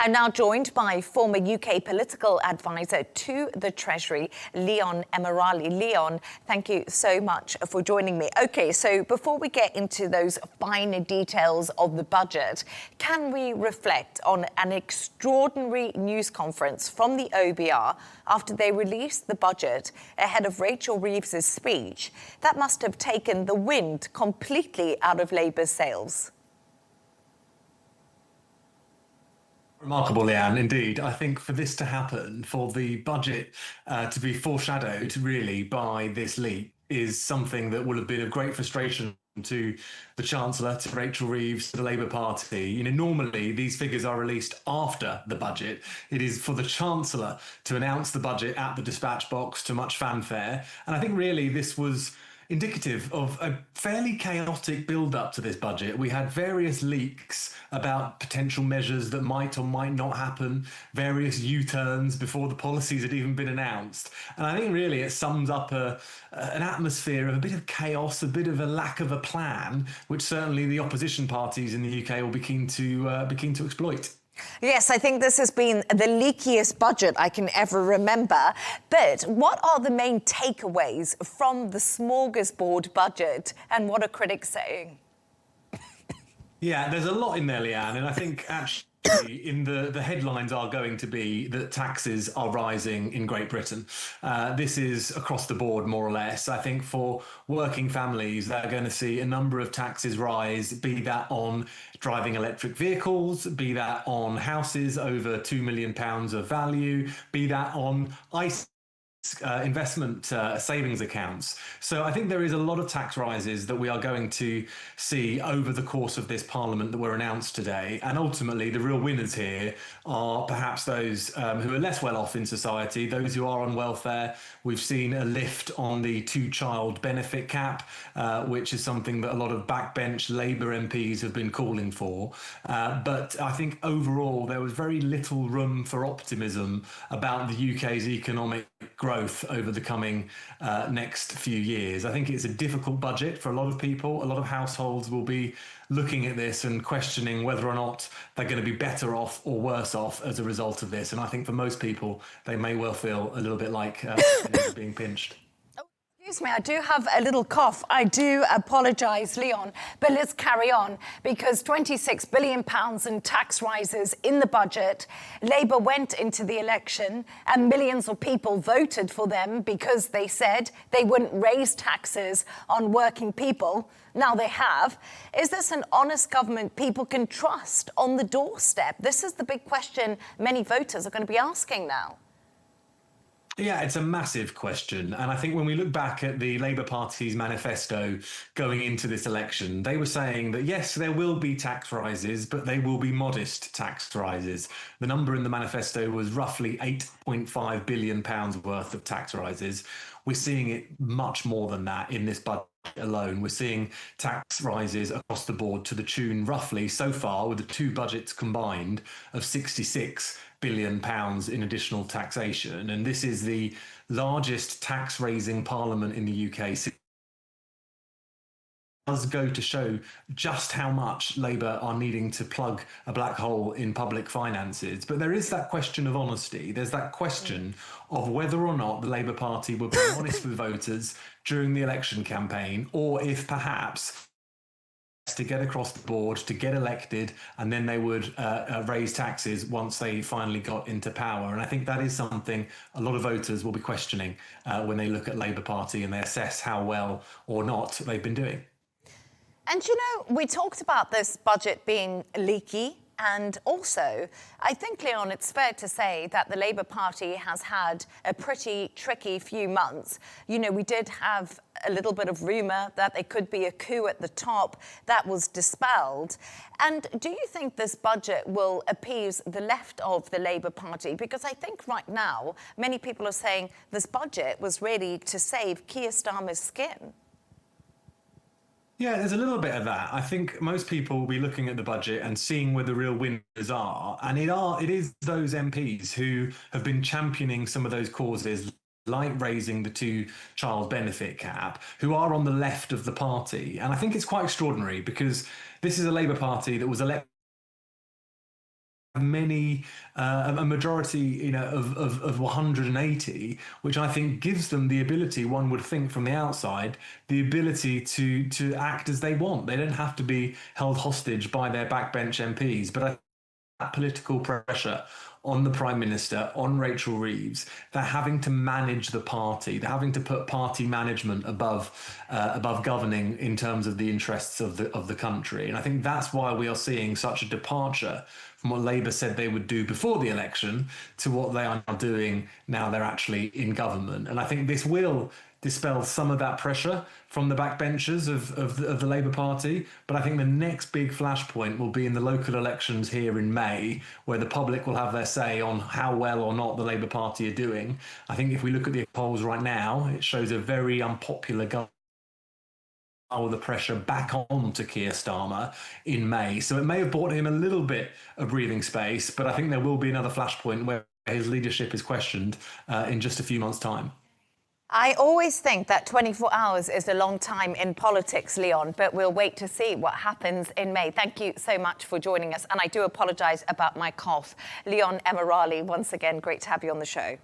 I'm now joined by former UK political advisor to the Treasury, Leon Emirali. Leon, thank you so much for joining me. Okay, so before we get into those finer details of the budget, can we reflect on an extraordinary news conference from the OBR after they released the budget ahead of Rachel Reeves' speech? That must have taken the wind completely out of Labour's sails. Remarkable, Leigh-Ann, indeed. I think for this to happen, for the budget to be foreshadowed really by this leak is something that will have been of great frustration to the Chancellor, to Rachel Reeves, to the Labour Party. You know, normally these figures are released after the budget. It is for the Chancellor to announce the budget at the dispatch box to much fanfare. And I think really this was indicative of a fairly chaotic build-up to this budget. We had various leaks about potential measures that might or might not happen, various U-turns before the policies had even been announced. And I think really it sums up an atmosphere of a bit of chaos, a bit of a lack of a plan, which certainly the opposition parties in the UK will be keen to exploit. Yes, I think this has been the leakiest budget I can ever remember. But what are the main takeaways from the smorgasbord budget, and what are critics saying? Yeah, there's a lot in there, Leigh-Ann, and I think actually in the headlines are going to be that taxes are rising in Great Britain. This is across the board, more or less. I think for working families, they're going to see a number of taxes rise, be that on driving electric vehicles, be that on houses over £2 million of value, be that on investment savings accounts. So I think there is a lot of tax rises that we are going to see over the course of this Parliament that were announced today. And ultimately, the real winners here are perhaps those who are less well off in society, those who are on welfare. We've seen a lift on the two-child benefit cap, which is something that a lot of backbench Labour MPs have been calling for. But I think overall, there was very little room for optimism about the UK's economic growth over the coming next few years. I think it's a difficult budget for a lot of people. A lot of households will be looking at this and questioning whether or not they're going to be better off or worse off as a result of this. And I think for most people, they may well feel a little bit like being pinched. Excuse me, I do have a little cough. I do apologise, Leon, but let's carry on, because £26 billion in tax rises in the budget. Labour went into the election and millions of people voted for them because they said they wouldn't raise taxes on working people. Now they have. Is this an honest government people can trust on the doorstep? This is the big question many voters are going to be asking now. Yeah, it's a massive question. And I think when we look back at the Labour Party's manifesto going into this election, they were saying that, yes, there will be tax rises, but they will be modest tax rises. The number in the manifesto was roughly £8.5 billion worth of tax rises. We're seeing it much more than that in this budget alone. We're seeing tax rises across the board to the tune roughly so far, with the two budgets combined, of £66 billion in additional taxation. And this is the largest tax-raising parliament in the UK. It does go to show just how much Labour are needing to plug a black hole in public finances. But there is that question of honesty. There's that question of whether or not the Labour Party will be honest with voters during the election campaign, or if perhaps to get across the board, to get elected, and then they would raise taxes once they finally got into power. And I think that is something a lot of voters will be questioning when they look at Labour Party and they assess how well or not they've been doing. And, you know, we talked about this budget being leaky. And also, I think, Leon, it's fair to say that the Labour Party has had a pretty tricky few months. You know, we did have a little bit of rumour that there could be a coup at the top. That was dispelled. And do you think this budget will appease the left of the Labour Party? Because I think right now, many people are saying this budget was really to save Keir Starmer's skin. Yeah, there's a little bit of that. I think most people will be looking at the budget and seeing where the real winners are. And it is those MPs who have been championing some of those causes, like raising the two-child benefit cap, who are on the left of the party. And I think it's quite extraordinary because this is a Labour Party that was elected many, a majority, of 180, which I think gives them the ability, one would think from the outside, the ability to act as they want. They don't have to be held hostage by their backbench MPs. But that political pressure on the Prime Minister, on Rachel Reeves, they're having to manage the party. They're having to put party management above governing in terms of the interests of the country. And I think that's why we are seeing such a departure from what Labour said they would do before the election to what they are now doing now they're actually in government. And I think this will dispel some of that pressure from the backbenchers of the Labour Party. But I think the next big flashpoint will be in the local elections here in May, where the public will have their say on how well or not the Labour Party are doing. I think if we look at the polls right now, it shows a very unpopular government with the pressure back on to Keir Starmer in May. So it may have bought him a little bit of breathing space, but I think there will be another flashpoint where his leadership is questioned in just a few months' time. I always think that 24 hours is a long time in politics, Leon, but we'll wait to see what happens in May. Thank you so much for joining us. And I do apologise about my cough. Leon Emirali, once again, great to have you on the show.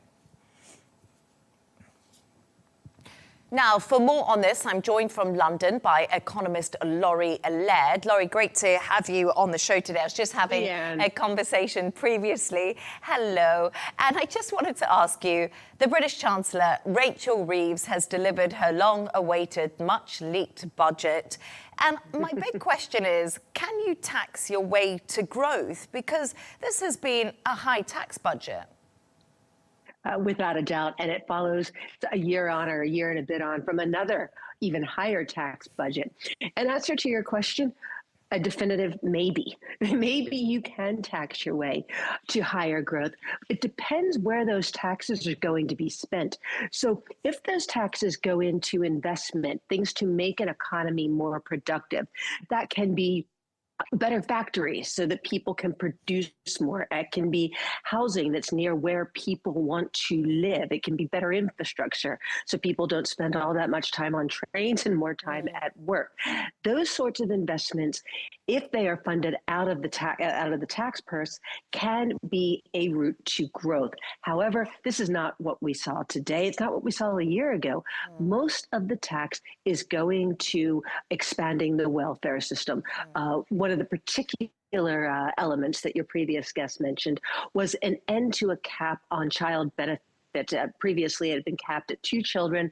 Now, for more on this, I'm joined from London by Economist Laurie Laird. Laurie, great to have you on the show today. I was just having a conversation previously. Hello. And I just wanted to ask you, the British Chancellor, Rachel Reeves, has delivered her long-awaited, much-leaked budget. And my big question is, can you tax your way to growth? Because this has been a high tax budget. Without a doubt. And it follows a year on or a year and a bit on from another even higher tax budget. And answer to your question, a definitive maybe. Maybe you can tax your way to higher growth. It depends where those taxes are going to be spent. So if those taxes go into investment, things to make an economy more productive, that can be better factories so that people can produce more. It can be housing that's near where people want to live. It can be better infrastructure so people don't spend all that much time on trains and more time at work. Those sorts of investments, if they are funded out of the tax purse, can be a route to growth. However, this is not what we saw today. It's not what we saw a year ago. Most of the tax is going to expanding the welfare system. One of the particular elements that your previous guest mentioned was an end to a cap on child benefits. Previously, it had been capped at 2 children.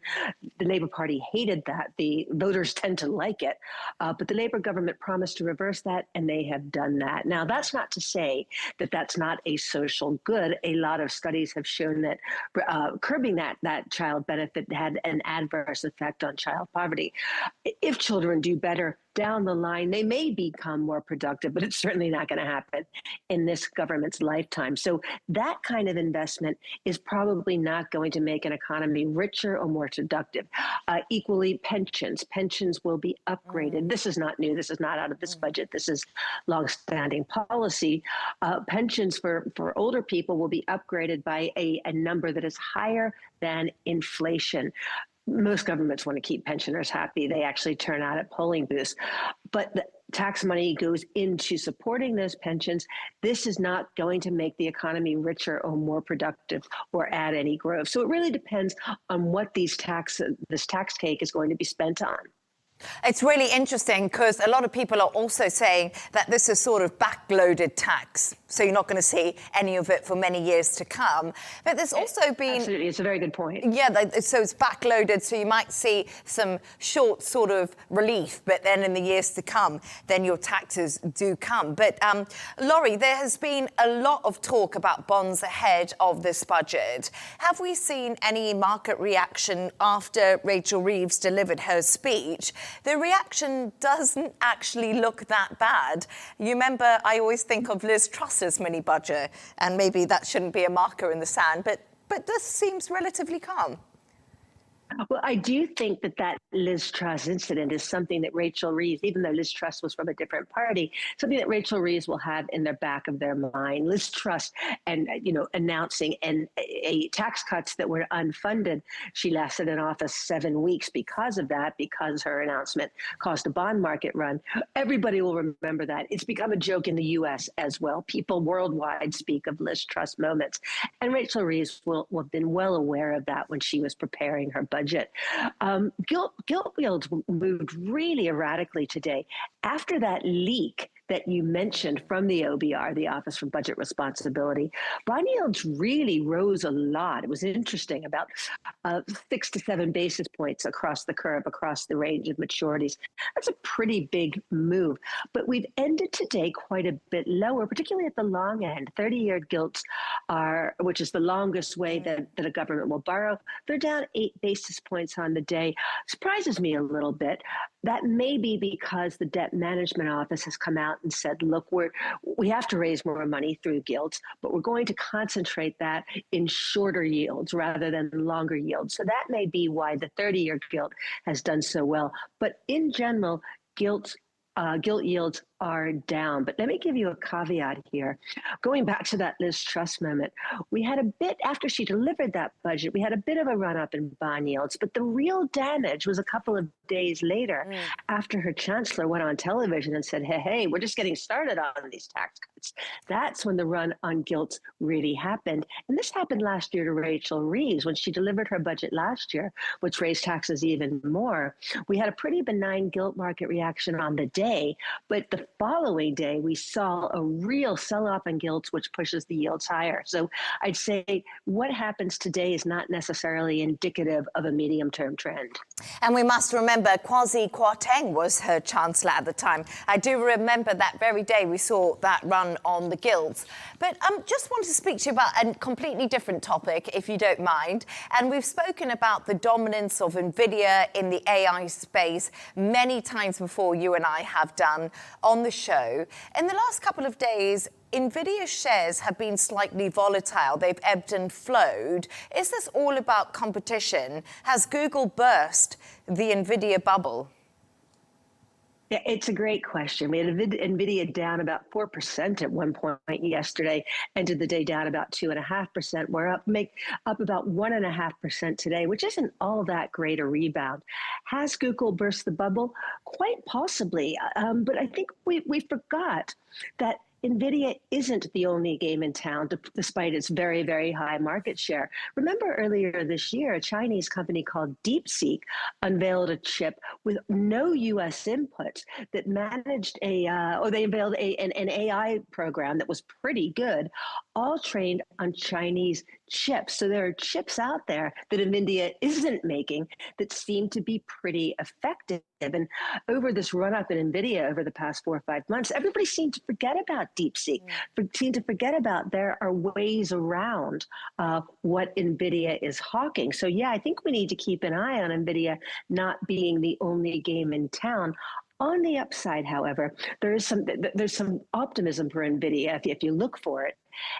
The Labour Party hated that. The voters tend to like it. But the Labour government promised to reverse that, and they have done that. Now, that's not to say that that's not a social good. A lot of studies have shown that curbing that child benefit had an adverse effect on child poverty. If children do better down the line, they may become more productive, but it's certainly not going to happen in this government's lifetime. So that kind of investment is probably not going to make an economy richer or more productive. Equally, pensions will be upgraded. This is not new. This is not out of this budget. This is longstanding policy. Pensions for older people will be upgraded by a number that is higher than inflation. Most governments want to keep pensioners happy. They actually turn out at polling booths. But the tax money goes into supporting those pensions. This is not going to make the economy richer or more productive or add any growth. So it really depends on what this tax cake is going to be spent on. It's really interesting because a lot of people are also saying that this is sort of backloaded tax. So you're not going to see any of it for many years to come. But there's also been... Absolutely, it's a very good point. Yeah, so it's backloaded, so you might see some short sort of relief, but then in the years to come, then your taxes do come. But Laurie, there has been a lot of talk about bonds ahead of this budget. Have we seen any market reaction after Rachel Reeves delivered her speech? The reaction doesn't actually look that bad. You remember, I always think of Liz Truss's mini budget, and maybe that shouldn't be a marker in the sand, but this seems relatively calm. Well, I do think that that Liz Truss incident is something that Rachel Reeves, even though Liz Truss was from a different party, something that Rachel Reeves will have in the back of their mind. Liz Truss, and announcing a tax cuts that were unfunded. She lasted in office 7 weeks because of that, because her announcement caused a bond market run. Everybody will remember that. It's become a joke in the U.S. as well. People worldwide speak of Liz Truss moments, and Rachel Reeves will have been well aware of that when she was preparing her budget. Gilt yields moved really erratically today after that leak that you mentioned from the OBR, the Office for Budget Responsibility. Bond yields really rose a lot. It was interesting, about 6 to 7 basis points across the curve, across the range of maturities. That's a pretty big move. But we've ended today quite a bit lower, particularly at the long end. 30-year gilts are, which is the longest way that a government will borrow, they're down 8 basis points on the day. Surprises me a little bit. That may be because the Debt Management Office has come out and said, look, we have to raise more money through gilts, but we're going to concentrate that in shorter yields rather than longer yields. So that may be why the 30-year gilt has done so well. But in general, gilt yields are down. But let me give you a caveat here. Going back to that Liz Truss moment, we had a bit, after she delivered that budget, we had a bit of a run up in bond yields, but the real damage was a couple of days later after her chancellor went on television and said, hey, we're just getting started on these tax cuts. That's when the run on gilts really happened. And this happened last year to Rachel Reeves when she delivered her budget last year, which raised taxes even more. We had a pretty benign gilt market reaction on the day, but the following day, we saw a real sell-off in gilts, which pushes the yields higher. So I'd say what happens today is not necessarily indicative of a medium-term trend. And we must remember Kwasi Kwarteng was her chancellor at the time. I do remember that very day we saw that run on the gilts. But just want to speak to you about a completely different topic, if you don't mind. And we've spoken about the dominance of NVIDIA in the AI space many times before, you and I have done on the show. In the last couple of days, NVIDIA shares have been slightly volatile. They've ebbed and flowed. Is this all about competition? Has Google burst the NVIDIA bubble? Yeah, it's a great question. We had NVIDIA down about 4% at one point yesterday, ended the day down about 2.5%. We're up about 1.5% today, which isn't all that great a rebound. Has Google burst the bubble? Quite possibly, but I think we forgot that NVIDIA isn't the only game in town, despite its very, very high market share. Remember earlier this year, a Chinese company called DeepSeek unveiled a chip with no U.S. inputs that managed they unveiled an AI program that was pretty good, all trained on Chinese chips. So there are chips out there that NVIDIA isn't making that seem to be pretty effective. And over this run-up in NVIDIA over the past 4 or 5 months, everybody seemed to forget about DeepSeek, seemed to forget about there are ways around what NVIDIA is hawking. So yeah, I think we need to keep an eye on NVIDIA not being the only game in town. On the upside, however, there's some optimism for NVIDIA if you look for it.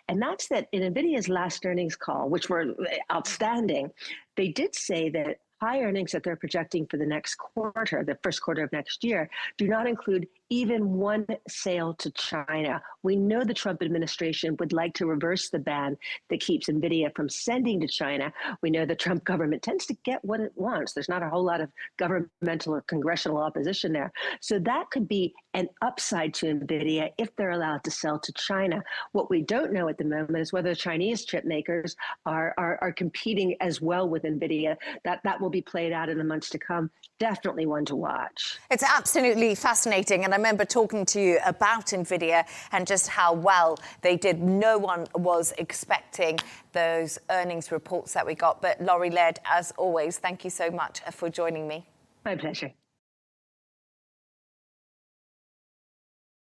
And that's that in NVIDIA's last earnings call, which were outstanding, they did say that high earnings that they're projecting for the next quarter, the first quarter of next year, do not include even one sale to China. We know the Trump administration would like to reverse the ban that keeps NVIDIA from sending to China. We know the Trump government tends to get what it wants. There's not a whole lot of governmental or congressional opposition there. So that could be an upside to NVIDIA if they're allowed to sell to China. What we don't know at the moment is whether Chinese chip makers are competing as well with NVIDIA. That will be played out in the months to come. Definitely one to watch. It's absolutely fascinating. And I remember talking to you about NVIDIA and just how well they did. No one was expecting those earnings reports that we got. But Laurie Laird, as always, thank you so much for joining me. My pleasure.